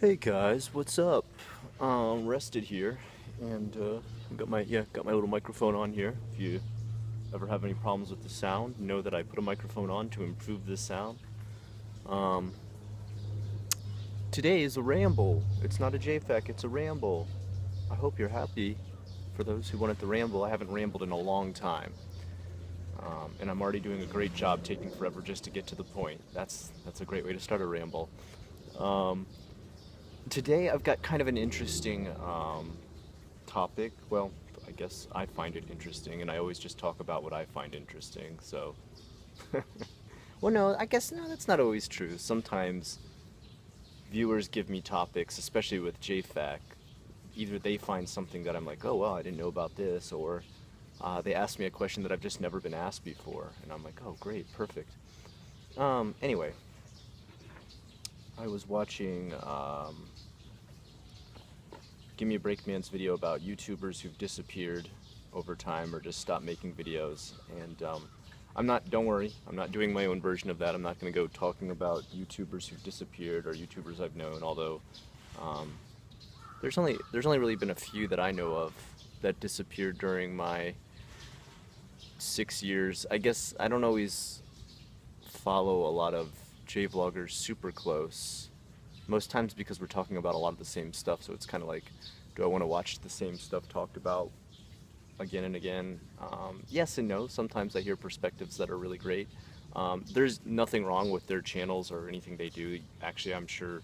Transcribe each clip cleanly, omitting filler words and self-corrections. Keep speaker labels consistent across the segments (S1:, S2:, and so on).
S1: Hey guys, what's up? Rested here, and got my little microphone on here. If you ever have any problems with the sound, know that I put a microphone on to improve the sound. Um, Today is a ramble. It's not a JFAC, it's a ramble. I hope you're happy. For those who wanted to ramble, I haven't rambled in a long time, and I'm already doing a great job taking forever just to get to the point. That's a great way to start a ramble. Um, Today I've got kind of an interesting topic. Well, I guess I find it interesting, and I always just talk about what I find interesting. So, well, no, I guess no, that's not always true. Sometimes viewers give me topics, especially with JFAC. Either they find something that I'm like, oh, well, I didn't know about this, or they ask me a question that I've just never been asked before, and I'm like, oh, great, perfect. Anyway, I was watching Give Me a Break Man's video about YouTubers who've disappeared over time or just stopped making videos. And I'm not, don't worry, I'm not doing my own version of that. I'm not going to go talking about YouTubers who've disappeared or YouTubers I've known, although um, there's only really been a few that I know of that disappeared during my 6 years. I guess I don't always follow a lot of J-vloggers super close. Most times because we're talking about a lot of the same stuff, so it's kind of like, do I want to watch the same stuff talked about again and again? Yes and no. Sometimes I hear perspectives that are really great. There's nothing wrong with their channels or anything they do. Actually, I'm sure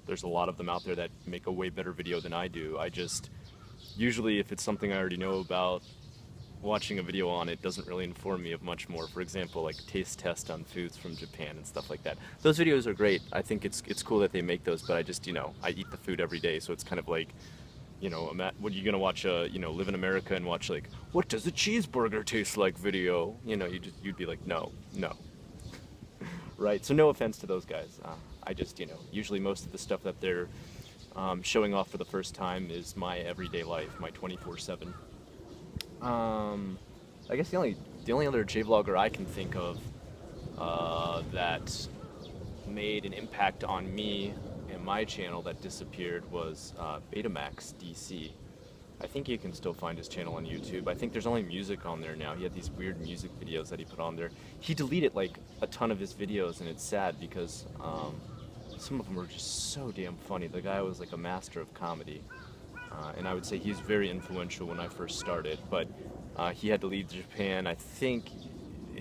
S1: there's a lot of them out there that make a way better video than I do. I just, usually if it's something I already know about, watching a video on it doesn't really inform me of much more. For example, like taste test on foods from Japan and stuff like that. Those videos are great. I think it's cool that they make those, but I just, I eat the food every day, so it's kind of like, what are you gonna watch? Live in America and watch like, what does a cheeseburger taste like video? You'd be like, no, no, right? So no offense to those guys. I just, usually most of the stuff that they're showing off for the first time is my everyday life, my 24/7. Um, I guess the only other J-vlogger I can think of that made an impact on me and my channel that disappeared was Betamax DC. I think you can still find his channel on YouTube. I think there's only music on there now. He had these weird music videos that he put on there. He deleted like a ton of his videos, and it's sad because some of them were just so damn funny. The guy was like a master of comedy. And I would say he's very influential when I first started, but he had to leave Japan. I think,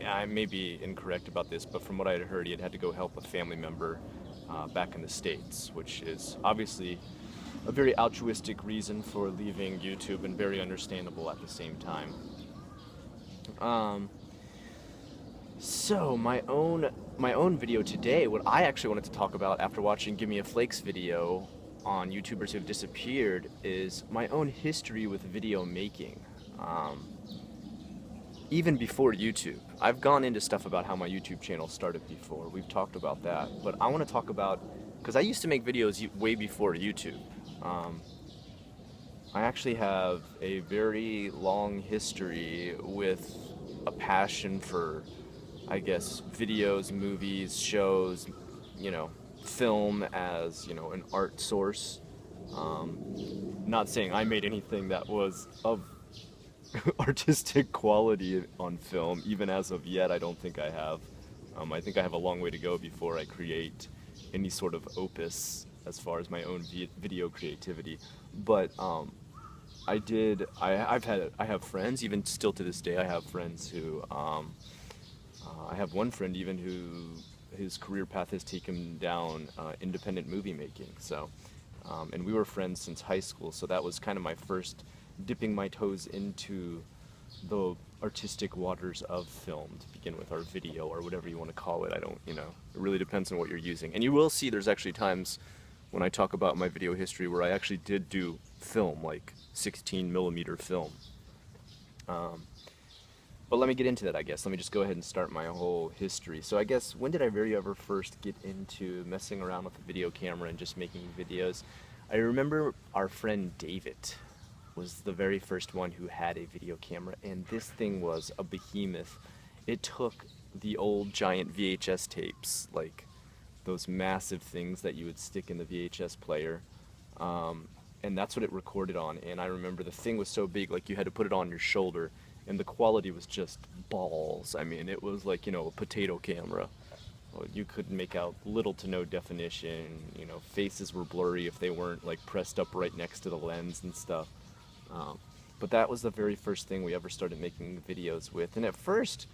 S1: I may be incorrect about this, but from what I had heard, he had to go help a family member back in the States, which is obviously a very altruistic reason for leaving YouTube and very understandable at the same time. Um, so my own video today, what I actually wanted to talk about after watching Give Me a Flakes video on YouTubers who've disappeared, is my own history with video making. Even before YouTube, I've gone into stuff about how my YouTube channel started before. We've talked about that, but I want to talk about, because I used to make videos way before YouTube. Um, I actually have a very long history with a passion for, I guess, videos, movies, shows, you know, film as, an art source. Not saying I made anything that was of artistic quality on film, even as of yet, I don't think I have. I think I have a long way to go before I create any sort of opus as far as my own video creativity. But I have friends, even still to this day, I have friends who, I have one friend even who his career path has taken down independent movie making. So, and we were friends since high school, so that was kind of my first dipping my toes into the artistic waters of film to begin with, or video, or whatever you want to call it. I don't, it really depends on what you're using. And you will see there's actually times when I talk about my video history where I actually did do film, like 16 millimeter film. But let me get into that, I guess. Let me just go ahead and start my whole history. So I guess, when did I ever first get into messing around with a video camera and just making videos? I remember our friend David was the very first one who had a video camera, and this thing was a behemoth. It took the old giant VHS tapes, like those massive things that you would stick in the VHS player. And that's what it recorded on. And I remember the thing was so big, like you had to put it on your shoulder, and the quality was just balls. I mean, it was like, you know, a potato camera. You could make out little to no definition. You know, faces were blurry if they weren't like pressed up right next to the lens and stuff. But that was the very first thing we ever started making videos with. And at first,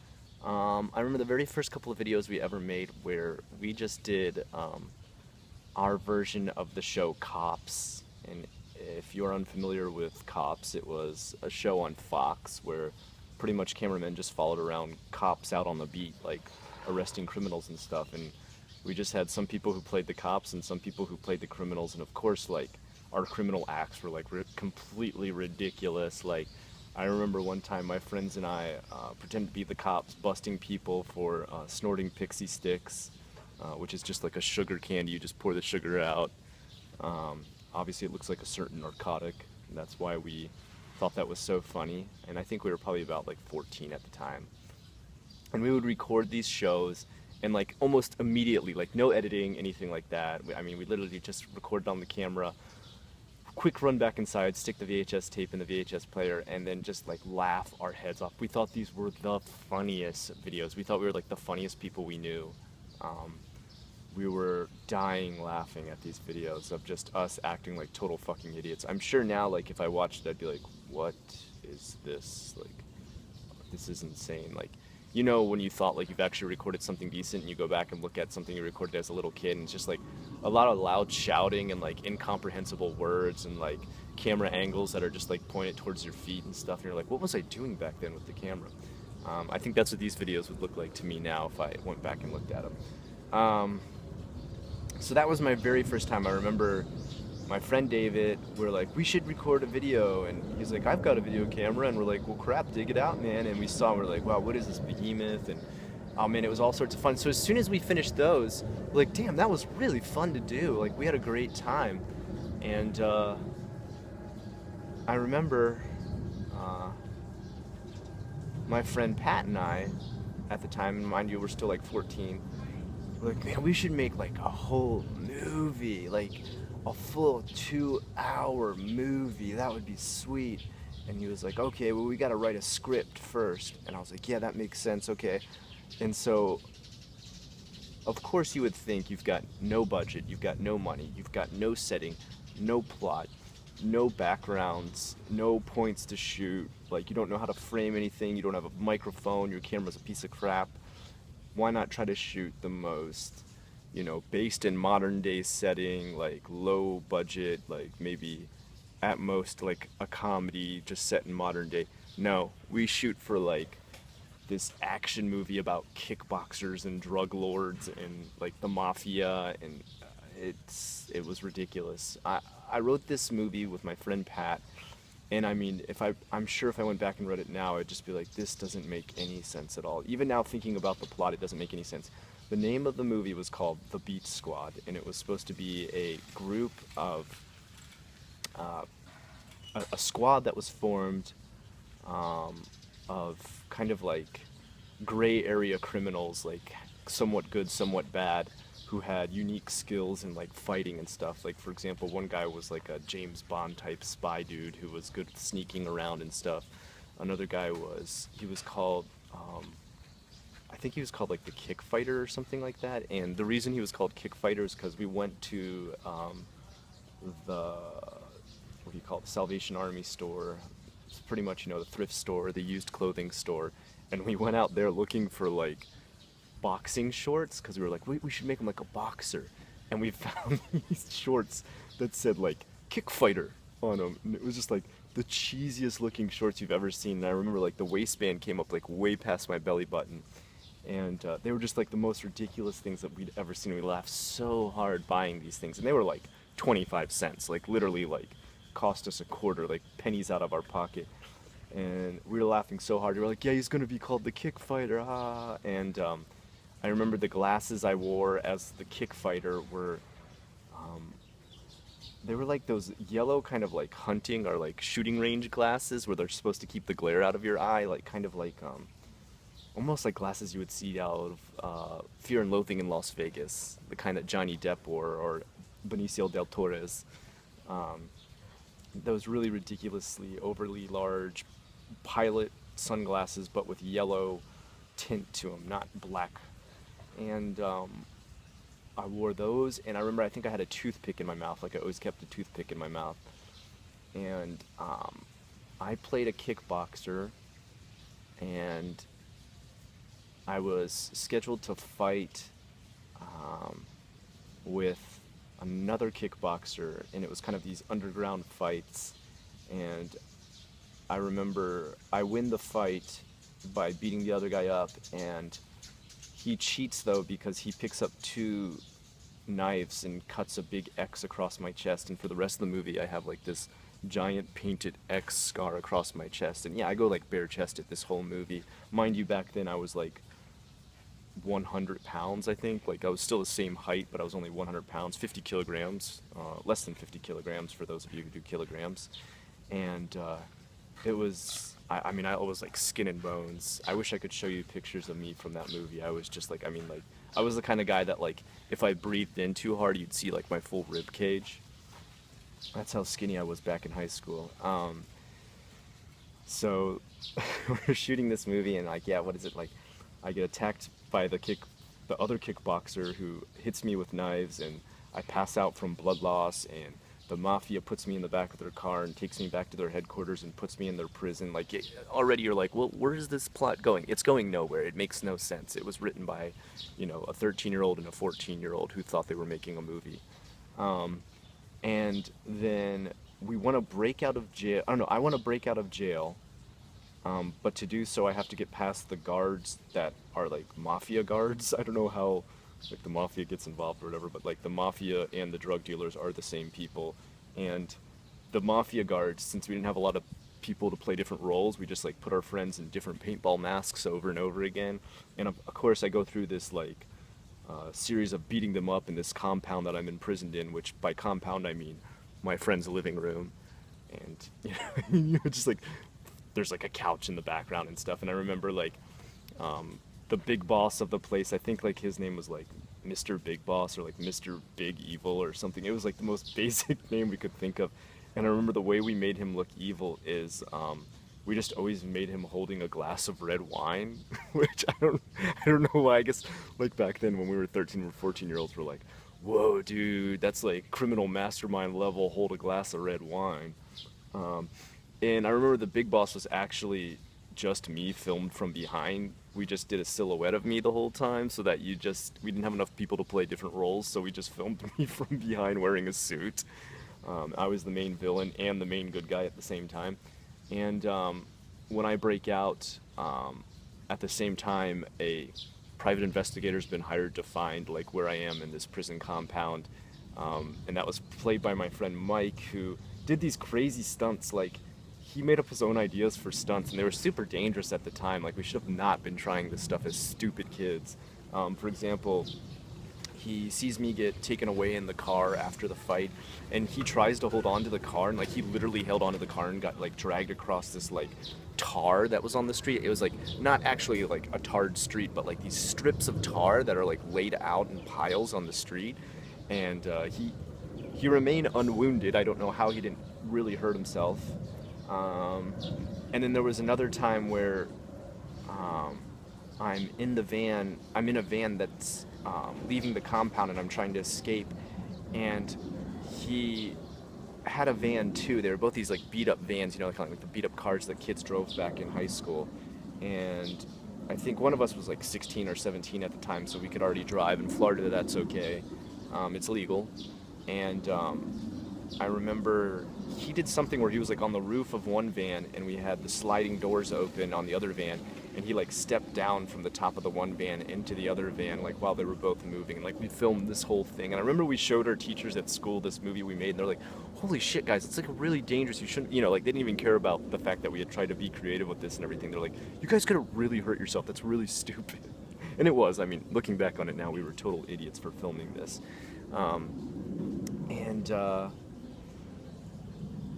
S1: I remember the very first couple of videos we ever made where we just did our version of the show Cops. And if you're unfamiliar with Cops, it was a show on Fox where pretty much cameramen just followed around cops out on the beat, like arresting criminals and stuff. And we just had some people who played the cops and some people who played the criminals. And of course, like, our criminal acts were like completely ridiculous. Like, I remember one time my friends and I pretended to be the cops busting people for snorting pixie sticks, which is just like a sugar candy. You just pour the sugar out. Obviously it looks like a certain narcotic, and that's why we thought that was so funny. And I think we were probably about like 14 at the time. And we would record these shows, and like almost immediately, like no editing, anything like that. I mean, we literally just recorded on the camera, quick run back inside, stick the VHS tape in the VHS player, and then just like laugh our heads off. We thought these were the funniest videos. We thought we were like the funniest people we knew. We were dying laughing at these videos of just us acting like total fucking idiots. I'm sure now, like, if I watched it, I'd be like, what is this? Like, this is insane. Like, you know, when you thought like you've actually recorded something decent and you go back and look at something you recorded as a little kid, and it's just like a lot of loud shouting and like incomprehensible words and like camera angles that are just like pointed towards your feet and stuff, and you're like, what was I doing back then with the camera? I think that's what these videos would look like to me now if I went back and looked at them. So that was my very first time. I remember my friend David, we're like, we should record a video, and he's like, I've got a video camera, and we're like, well crap, dig it out, man. And we saw, and we're like, wow, what is this behemoth? And oh man, it was all sorts of fun. So as soon as we finished those, we're like, damn, that was really fun to do. Like, we had a great time. And I remember my friend Pat and I, at the time, and mind you, we're still like 14, we're like, man, we should make like a whole movie, like a full 2-hour movie. That would be sweet. And he was like, okay, well, we got to write a script first. And I was like, yeah, that makes sense, okay. And so, of course, you would think you've got no budget, you've got no money, you've got no setting, no plot, no backgrounds, no points to shoot. Like, you don't know how to frame anything, you don't have a microphone, your camera's a piece of crap. Why not try to shoot the most, you know, based in modern day setting, like low budget, like maybe at most like a comedy just set in modern day? No, we shoot for like this action movie about kickboxers and drug lords and like the mafia, and it was ridiculous. I wrote this movie with my friend Pat, and I mean, I'm sure if I went back and read it now, I'd just be like, this doesn't make any sense at all. Even now, thinking about the plot, it doesn't make any sense. The name of the movie was called The Beat Squad, and it was supposed to be a group of, a squad that was formed of kind of like gray area criminals, like somewhat good, somewhat bad, who had unique skills in like fighting and stuff. Like, for example, one guy was like a James Bond type spy dude who was good at sneaking around and stuff. Another guy he was called, I think he was called like the Kick Fighter or something like that. And the reason he was called Kick Fighter is because we went to what do you call it, the Salvation Army store. It's pretty much, you know, the thrift store, the used clothing store. And we went out there looking for like boxing shorts, because we were like, we should make him like a boxer. And we found these shorts that said like Kick Fighter on them, and it was just like the cheesiest looking shorts you've ever seen. And I remember like the waistband came up like way past my belly button, and they were just like the most ridiculous things that we'd ever seen. We laughed so hard buying these things, and they were like 25 cents, like literally like cost us a quarter, like pennies out of our pocket. And we were laughing so hard. We were like, yeah, he's gonna be called the Kick Fighter, ah. And I remember the glasses I wore as the Kick Fighter were, they were like those yellow kind of like hunting or like shooting range glasses where they're supposed to keep the glare out of your eye, like kind of like, almost like glasses you would see out of Fear and Loathing in Las Vegas, the kind that Johnny Depp wore, or Benicio del Toro's. Um, those really ridiculously overly large pilot sunglasses, but with yellow tint to them, not black. And I wore those, and I remember I think I had a toothpick in my mouth, like I always kept a toothpick in my mouth. And I played a kickboxer, and I was scheduled to fight with another kickboxer, and it was kind of these underground fights. And I remember I win the fight by beating the other guy up, and he cheats though because he picks up two knives and cuts a big X across my chest. And for the rest of the movie, I have like this giant painted X scar across my chest. And yeah, I go like bare chested this whole movie. Mind you, back then I was like 100 pounds, I think. Like I was still the same height, but I was only 100 pounds, 50 kilograms, less than 50 kilograms for those of you who do kilograms. And it was, I mean, I was like skin and bones. I wish I could show you pictures of me from that movie. I was just like, I mean, like, I was the kind of guy that like, if I breathed in too hard, you'd see like my full rib cage. That's how skinny I was back in high school. So we're shooting this movie, and like, yeah, what is it like? I get attacked by the other kickboxer who hits me with knives, and I pass out from blood loss, and the mafia puts me in the back of their car and takes me back to their headquarters and puts me in their prison. Like, already you're like, well, where is this plot going? It's going nowhere. It makes no sense. It was written by, you know, a 13-year-old and a 14-year-old who thought they were making a movie. And then we want to break out of jail. I don't know, I want to break out of jail. But to do so, I have to get past the guards that are like mafia guards. I don't know how like the mafia gets involved or whatever, but like the mafia and the drug dealers are the same people. And the mafia guards, since we didn't have a lot of people to play different roles, we just like put our friends in different paintball masks over and over again. And of course, I go through this like series of beating them up in this compound that I'm imprisoned in, which by compound I mean my friend's living room. And you know, just like there's like a couch in the background and stuff. And I remember like the big boss of the place, I think like his name was like Mr. Big Boss or like Mr. Big Evil or something. It was like the most basic name we could think of. And I remember the way we made him look evil is we just always made him holding a glass of red wine, which I don't know why. I guess like back then when we were 13 or 14-year-olds, we're like, whoa, dude, that's like criminal mastermind level, hold a glass of red wine. And I remember the big boss was actually just me filmed from behind. We just did a silhouette of me the whole time so that we didn't have enough people to play different roles, so we just filmed me from behind wearing a suit. I was the main villain and the main good guy at the same time. And when I break out, at the same time, a private investigator's been hired to find like where I am in this prison compound. And that was played by my friend Mike, who did these crazy stunts. Like, he made up his own ideas for stunts, and they were super dangerous at the time. Like, we should have not been trying this stuff as stupid kids. For example, he sees me get taken away in the car after the fight, and he tries to hold on to the car, and like he literally held onto the car and got like dragged across this like tar that was on the street. It was like not actually like a tarred street, but like these strips of tar that are like laid out in piles on the street. And he remained unwounded. I don't know how he didn't really hurt himself. And then there was another time where I'm in a van that's leaving the compound, and I'm trying to escape. And he had a van too. They were both these like beat up vans, you know, kind of like the beat up cars that kids drove back in high school. And I think one of us was like 16 or 17 at the time, so we could already drive. In Florida, that's okay. It's legal. And I remember he did something where he was like on the roof of one van, and we had the sliding doors open on the other van, and he like stepped down from the top of the one van into the other van, like while they were both moving. And like we filmed this whole thing, and I remember we showed our teachers at school this movie we made, and they're like, holy shit guys, it's like really dangerous, you shouldn't, you know, like they didn't even care about the fact that we had tried to be creative with this and everything. They're like, you guys could have really hurt yourself, that's really stupid. And it was, I mean, looking back on it now, we were total idiots for filming this.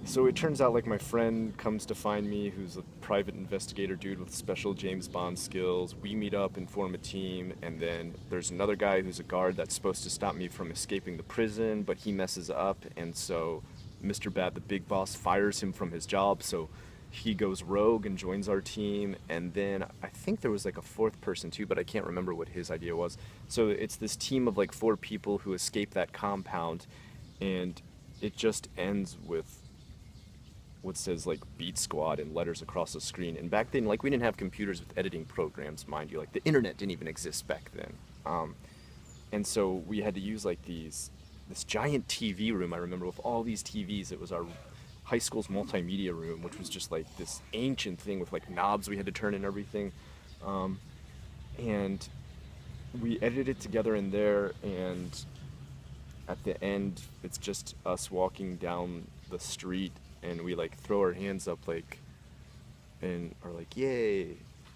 S1: So it turns out like my friend comes to find me, who's a private investigator dude with special James Bond skills. We meet up and form a team, and then there's another guy who's a guard that's supposed to stop me from escaping the prison, but he messes up, and so Mr. Bad, the big boss, fires him from his job. So he goes rogue and joins our team, and then I think there was like a fourth person too, but I can't remember what his idea was. So it's this team of like four people who escape that compound, and it just ends with what says like Beat Squad in letters across the screen. And back then, like, we didn't have computers with editing programs, mind you. Like, the internet didn't even exist back then. And so we had to use like this giant TV room. I remember with all these TVs. It was our high school's multimedia room, which was just like this ancient thing with like knobs we had to turn and everything. And we edited it together in there, and at the end, it's just us walking down the street, and we like throw our hands up like, and are like, yay,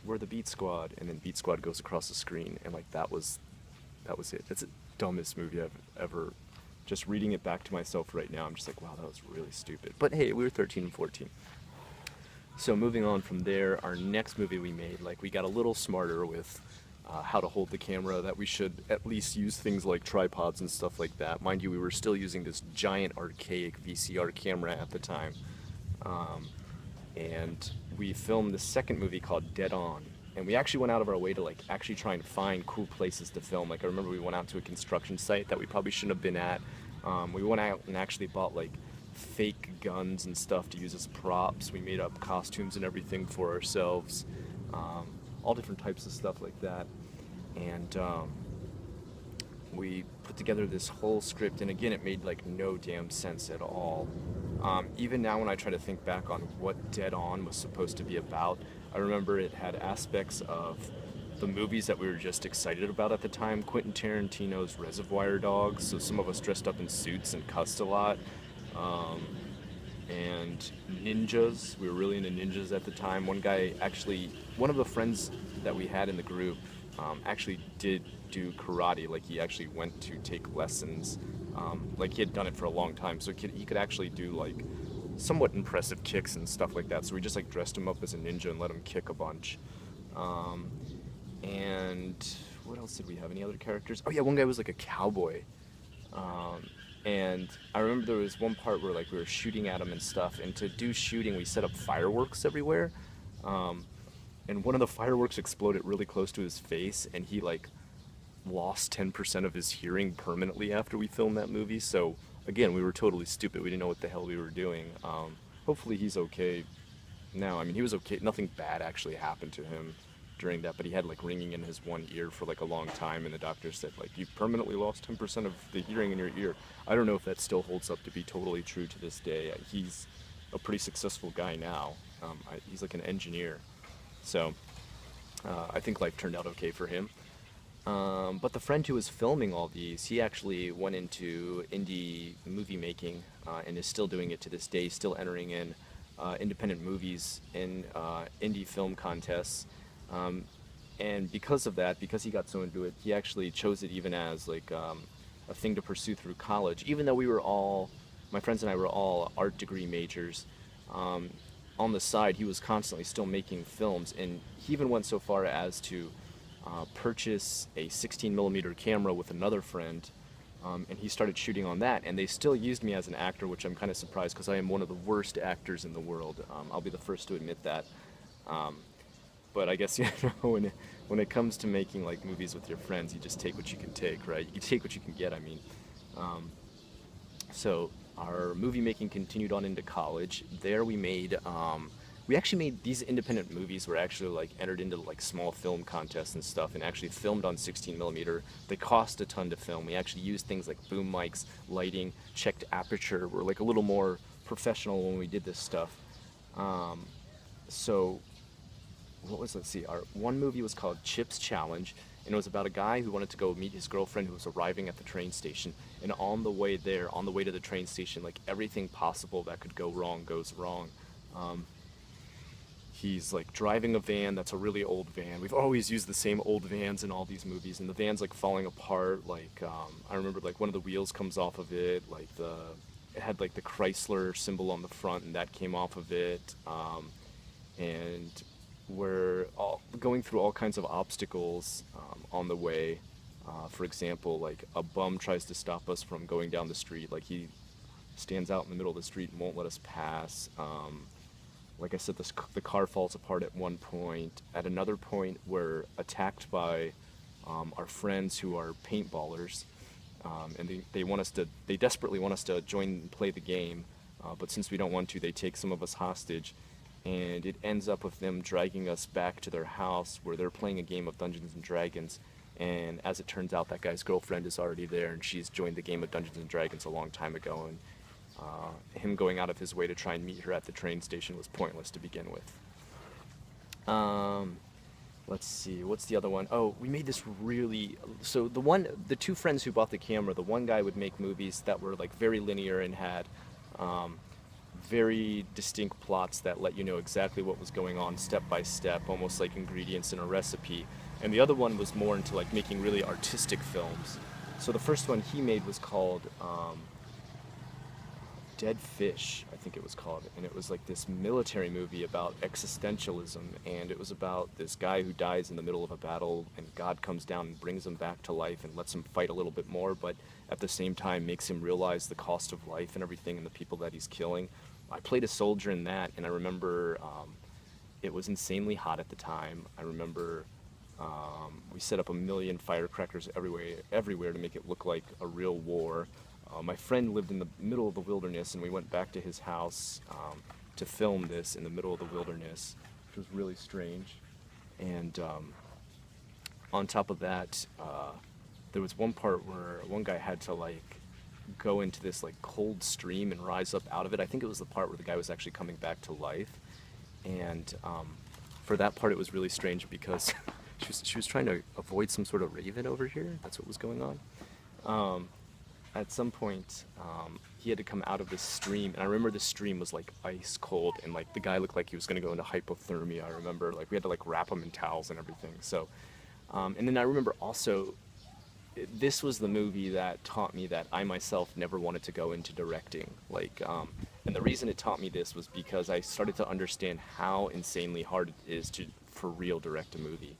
S1: we're the Beat Squad, and then Beat Squad goes across the screen, and like that was it. That's the dumbest movie I've ever. Just reading it back to myself right now, I'm just like, wow, that was really stupid. But hey, we were 13 and 14. So moving on from there, our next movie we made, like, we got a little smarter with how to hold the camera, that we should at least use things like tripods and stuff like that. Mind you, we were still using this giant archaic VCR camera at the time. And we filmed the second movie called Dead On. And we actually went out of our way to like actually try and find cool places to film. Like, I remember we went out to a construction site that we probably shouldn't have been at. We went out and actually bought like fake guns and stuff to use as props. We made up costumes and everything for ourselves. All different types of stuff like that. And we put together this whole script, and again, it made like no damn sense at all. Even now when I try to think back on what Dead On was supposed to be about, I remember it had aspects of the movies that we were just excited about at the time. Quentin Tarantino's Reservoir Dogs, so some of us dressed up in suits and cussed a lot. And ninjas, we were really into ninjas at the time. One guy actually, one of the friends that we had in the group actually did do karate. Like, he actually went to take lessons. Like, he had done it for a long time, so he could actually do like somewhat impressive kicks and stuff like that. So we just like dressed him up as a ninja and let him kick a bunch. And what else did we have? Any other characters? Oh yeah, one guy was like a cowboy. And I remember there was one part where like we were shooting at him and stuff, and to do shooting we set up fireworks everywhere. And one of the fireworks exploded really close to his face, and he like lost 10% of his hearing permanently after we filmed that movie. So again, we were totally stupid. We didn't know what the hell we were doing. Hopefully he's okay now. I mean, he was okay. Nothing bad actually happened to him during that, but he had like ringing in his one ear for like a long time, and the doctor said like, you've permanently lost 10% of the hearing in your ear. I don't know if that still holds up to be totally true to this day. He's a pretty successful guy now. He's like an engineer. So I think life turned out okay for him. But the friend who was filming all these, he actually went into indie movie making and is still doing it to this day, still entering in independent movies in indie film contests. And because of that, because he got so into it, he actually chose it even as like a thing to pursue through college. Even though we were all, my friends and I were all art degree majors, on the side he was constantly still making films, and he even went so far as to purchase a 16mm camera with another friend, and he started shooting on that, and they still used me as an actor, which I'm kind of surprised because I am one of the worst actors in the world. I'll be the first to admit that. But I guess, you know, when it comes to making like movies with your friends, you just take what you can take, right? You take what you can get, I mean. So our movie making continued on into college. There we actually made these independent movies, were actually like entered into like small film contests and stuff, and actually filmed on 16mm. They cost a ton to film. We actually used things like boom mics, lighting, checked aperture. We're like a little more professional when we did this stuff. So what was, let's see, our one movie was called Chip's Challenge, and it was about a guy who wanted to go meet his girlfriend who was arriving at the train station, and on the way there, on the way to the train station, like everything possible that could go wrong goes wrong. He's like driving a van that's a really old van. We've always used the same old vans in all these movies, and the van's like falling apart. Like I remember like one of the wheels comes off of it, like it had like the Chrysler symbol on the front, and that came off of it. And we're all going through all kinds of obstacles on the way. For example, like a bum tries to stop us from going down the street. Like he stands out in the middle of the street and won't let us pass. Like I said, the car falls apart at one point. At another point, we're attacked by our friends who are paintballers, and they desperately want us to join and play the game, but since we don't want to, they take some of us hostage, and it ends up with them dragging us back to their house where they're playing a game of Dungeons and Dragons. And as it turns out, that guy's girlfriend is already there, and she's joined the game of Dungeons and Dragons a long time ago, and him going out of his way to try and meet her at the train station was pointless to begin with. Let's see, what's the other one? Oh, we made this so the two friends who bought the camera, the one guy would make movies that were like very linear and had very distinct plots that let you know exactly what was going on step by step, almost like ingredients in a recipe. And the other one was more into like making really artistic films. So the first one he made was called Dead Fish, I think it was called, and it was like this military movie about existentialism, and it was about this guy who dies in the middle of a battle, and God comes down and brings him back to life and lets him fight a little bit more, but at the same time makes him realize the cost of life and everything and the people that he's killing. I played a soldier in that, and I remember it was insanely hot at the time. I remember we set up a million firecrackers everywhere to make it look like a real war. My friend lived in the middle of the wilderness, and we went back to his house to film this in the middle of the wilderness, which was really strange. And on top of that, there was one part where one guy had to like go into this like cold stream and rise up out of it. I think it was the part where the guy was actually coming back to life. And for that part, it was really strange because she was trying to avoid some sort of raven over here. That's what was going on. At some point, he had to come out of this stream, and I remember the stream was like ice cold, and like the guy looked like he was gonna go into hypothermia. I remember like we had to like wrap him in towels and everything. So, and then I remember also, this was the movie that taught me that I myself never wanted to go into directing. Like, and the reason it taught me this was because I started to understand how insanely hard it is to for real direct a movie.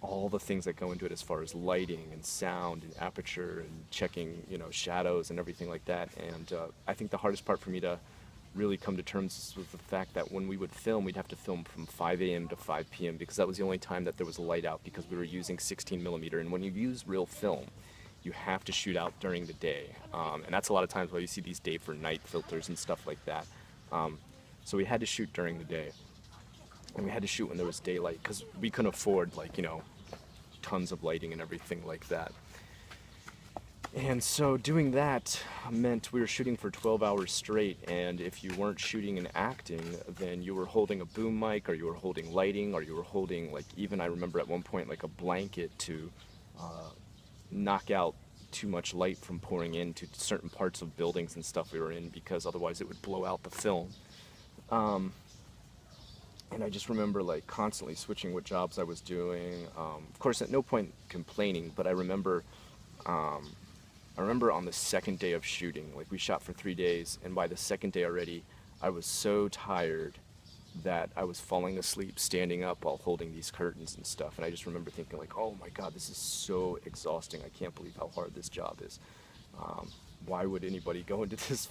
S1: All the things that go into it as far as lighting and sound and aperture and checking, shadows and everything like that. And I think the hardest part for me to really come to terms with the fact that when we would film, we'd have to film from 5 a.m. to 5 p.m. because that was the only time that there was a light out, because we were using 16 millimeter. And when you use real film, you have to shoot out during the day. And that's a lot of times why you see these day for night filters and stuff like that. So we had to shoot during the day. And we had to shoot when there was daylight because we couldn't afford tons of lighting and everything like that. And so doing that meant we were shooting for 12 hours straight, and if you weren't shooting and acting, then you were holding a boom mic, or you were holding lighting, or you were holding, like, even I remember at one point, like a blanket to knock out too much light from pouring into certain parts of buildings and stuff we were in, because otherwise it would blow out the film. And I just remember like constantly switching what jobs I was doing. Of course, at no point complaining, but I remember on the second day of shooting, like we shot for 3 days, and by the second day already, I was so tired that I was falling asleep standing up while holding these curtains and stuff. And I just remember thinking like, oh my God, this is so exhausting. I can't believe how hard this job is. Why would anybody go into this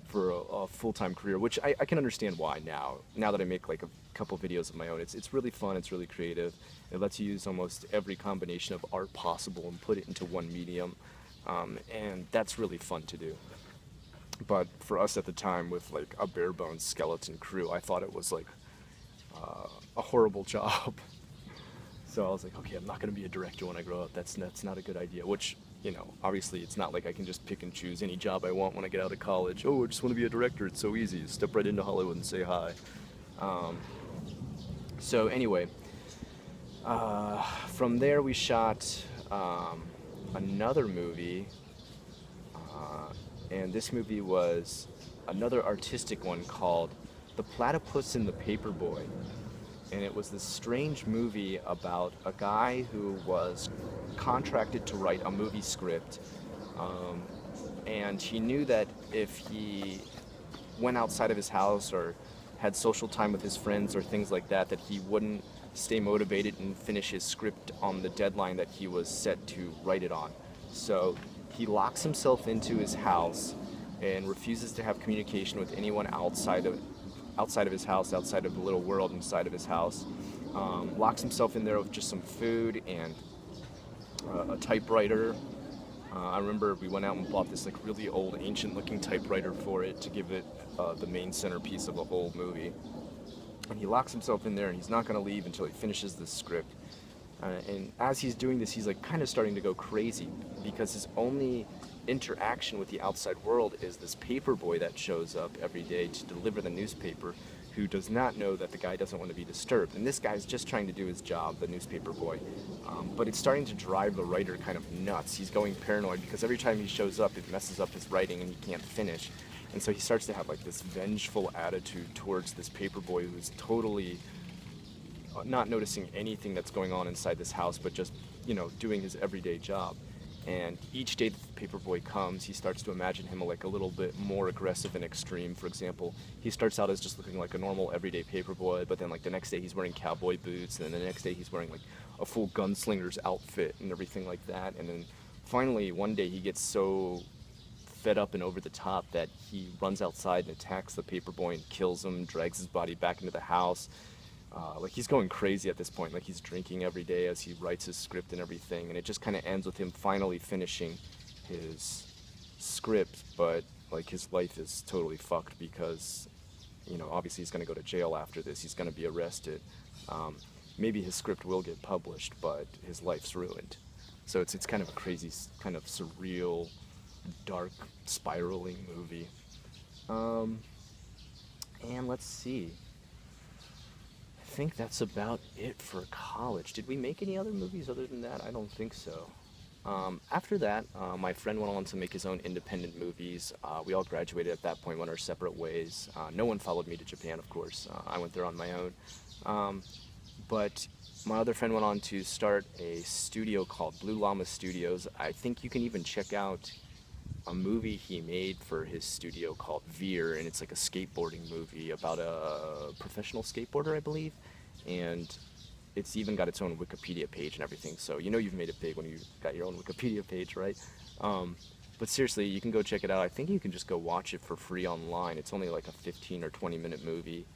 S1: for a full-time career, which I can understand why now that I make like a couple videos of my own. It's really fun, it's really creative. It lets you use almost every combination of art possible and put it into one medium, and that's really fun to do. But for us at the time, with like a bare bones skeleton crew, I thought it was like a horrible job. So I was like, okay, I'm not going to be a director when I grow up. That's not a good idea, which, obviously it's not like I can just pick and choose any job I want when I get out of college. Oh, I just want to be a director. It's so easy. Step right into Hollywood and say hi. So anyway, from there we shot another movie, and this movie was another artistic one called The Platypus and the Paperboy. And it was this strange movie about a guy who was contracted to write a movie script, and he knew that if he went outside of his house or had social time with his friends or things like that, that he wouldn't stay motivated and finish his script on the deadline that he was set to write it on. So he locks himself into his house and refuses to have communication with anyone outside of his house, outside of the little world inside of his house. Locks himself in there with just some food and a typewriter. I remember we went out and bought this like really old, ancient-looking typewriter for it to give it the main centerpiece of the whole movie. And he locks himself in there, and he's not going to leave until he finishes this script. And as he's doing this, he's like kind of starting to go crazy because his only interaction with the outside world is this paper boy that shows up every day to deliver the newspaper, who does not know that the guy doesn't want to be disturbed. And this guy's just trying to do his job, the newspaper boy. But it's starting to drive the writer kind of nuts. He's going paranoid because every time he shows up, it messes up his writing and he can't finish. And so he starts to have like this vengeful attitude towards this paper boy who's totally not noticing anything that's going on inside this house, but just, doing his everyday job. And each day that the paperboy comes, he starts to imagine him like a little bit more aggressive and extreme. For example, he starts out as just looking like a normal everyday paperboy, but then like the next day he's wearing cowboy boots, and then the next day he's wearing like a full gunslinger's outfit and everything like that. And then finally one day he gets so fed up and over the top that he runs outside and attacks the paperboy and kills him, drags his body back into the house. Like he's going crazy at this point, like he's drinking every day as he writes his script and everything, and it just kind of ends with him finally finishing his script, but like his life is totally fucked because, obviously he's going to go to jail after this, he's going to be arrested. Maybe his script will get published, but his life's ruined. So it's kind of a crazy, kind of surreal, dark, spiraling movie. And let's see. I think that's about it for college. Did we make any other movies other than that? I don't think so. After that, my friend went on to make his own independent movies. We all graduated at that point, went our separate ways. No one followed me to Japan, of course. I went there on my own. But my other friend went on to start a studio called Blue Llama Studios. I think you can even check out a movie he made for his studio called Veer, and it's like a skateboarding movie about a professional skateboarder, I believe, and it's even got its own Wikipedia page and everything, so you've made it big when you got your own Wikipedia page, right? But seriously, you can go check it out. I think you can just go watch it for free online. It's only like a 15 or 20 minute movie.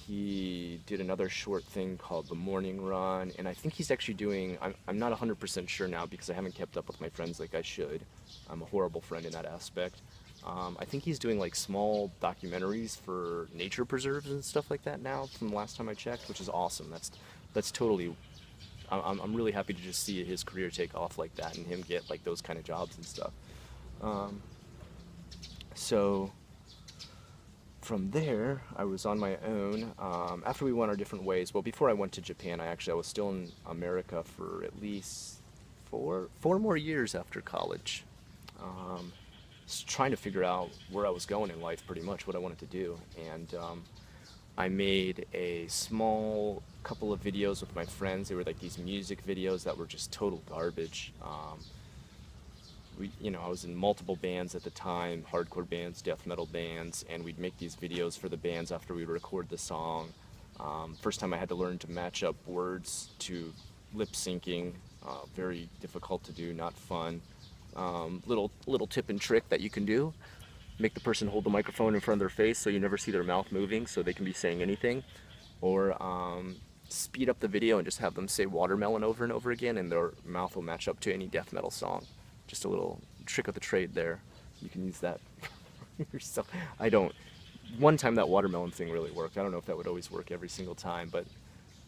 S1: He did another short thing called The Morning Run, and I think he's actually doing, I'm not 100% sure now because I haven't kept up with my friends like I should. I'm a horrible friend in that aspect. I think he's doing like small documentaries for nature preserves and stuff like that now from the last time I checked, which is awesome. That's totally, I'm really happy to just see his career take off like that and him get like those kind of jobs and stuff. So from there, I was on my own. After we went our different ways, well, before I went to Japan, I was still in America for at least four more years after college. Trying to figure out where I was going in life, pretty much what I wanted to do. And I made a small couple of videos with my friends. They were like these music videos that were just total garbage. I was in multiple bands at the time, hardcore bands, death metal bands, and we'd make these videos for the bands after we would record the song. First time I had to learn to match up words to lip syncing. Very difficult to do, not fun. Little tip and trick that you can do: make the person hold the microphone in front of their face so you never see their mouth moving, so they can be saying anything, or speed up the video and just have them say watermelon over and over again, and their mouth will match up to any death metal song. Just a little trick of the trade there. You can use that yourself. One time that watermelon thing really worked. I don't know if that would always work every single time, but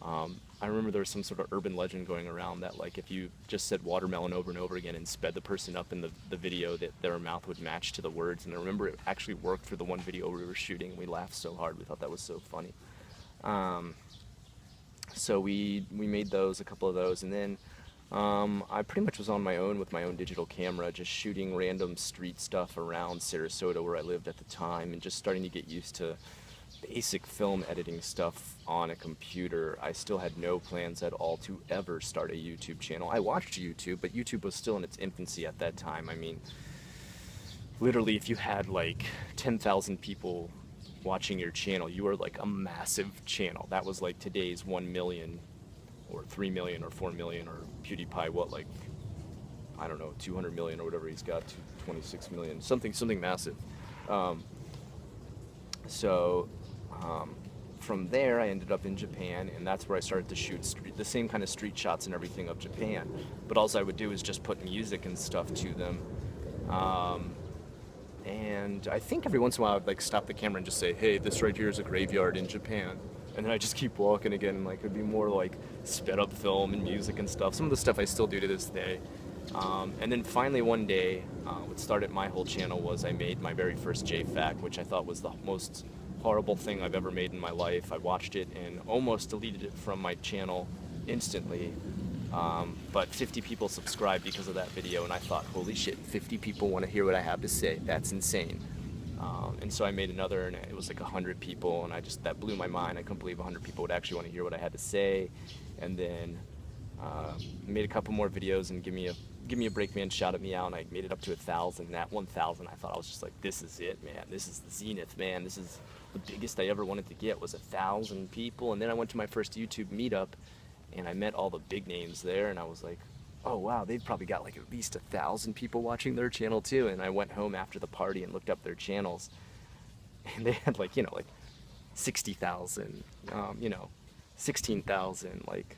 S1: I remember there was some sort of urban legend going around that like if you just said watermelon over and over again and sped the person up in the video, that their mouth would match to the words. And I remember it actually worked for the one video we were shooting. We laughed so hard. We thought that was so funny. So we made those, a couple of those, and then I pretty much was on my own with my own digital camera, just shooting random street stuff around Sarasota where I lived at the time, and just starting to get used to basic film editing stuff on a computer. I still had no plans at all to ever start a YouTube channel. I watched YouTube, but YouTube was still in its infancy at that time. I mean, literally, if you had like 10,000 people watching your channel, you were like a massive channel. That was like today's 1 million or 3 million or 4 million, or PewDiePie, what, like, I don't know, 200 million or whatever he's got, 26 million, something massive. So from there, I ended up in Japan, and that's where I started to shoot the same kind of street shots and everything of Japan. But all I would do is just put music and stuff to them. And I think every once in a while I'd like stop the camera and just say, hey, this right here is a graveyard in Japan. And then I just keep walking again, and like it'd be more like sped up film and music and stuff. Some of the stuff I still do to this day. And then finally one day, what started my whole channel was I made my very first JFAC, which I thought was the most horrible thing I've ever made in my life. I watched it and almost deleted it from my channel instantly. But 50 people subscribed because of that video, and I thought, holy shit, 50 people want to hear what I have to say. That's insane. And so I made another, and it was like 100 people, and that blew my mind. I couldn't believe 100 people would actually want to hear what I had to say. And then made a couple more videos and give me a break, man, shouted me out, and I made it up to 1,000. And at 1,000, I thought, I was just like, this is it, man. This is the zenith, man. This is the biggest I ever wanted to get, was 1,000 people. And then I went to my first YouTube meetup, and I met all the big names there, and I was like, oh wow, they've probably got like at least 1,000 people watching their channel too. And I went home after the party and looked up their channels, and they had like, like 60,000, 16,000, like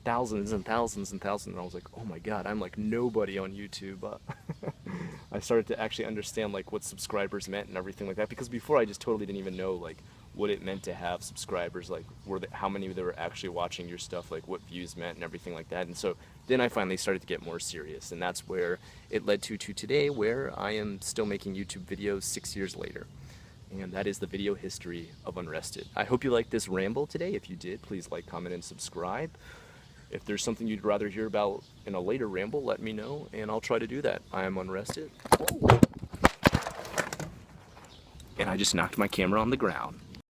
S1: thousands and thousands and thousands. And I was like, oh my god, I'm like nobody on YouTube. I started to actually understand like what subscribers meant and everything like that, because before I just totally didn't even know like what it meant to have subscribers, like how many they were actually watching your stuff, like what views meant and everything like that. And so then I finally started to get more serious, and that's where it led to today, where I am still making YouTube videos 6 years later. And that is the video history of Unrested. I hope you liked this ramble today. If you did, please like, comment, and subscribe. If there's something you'd rather hear about in a later ramble, let me know, and I'll try to do that. I am Unrested. And I just knocked my camera on the ground.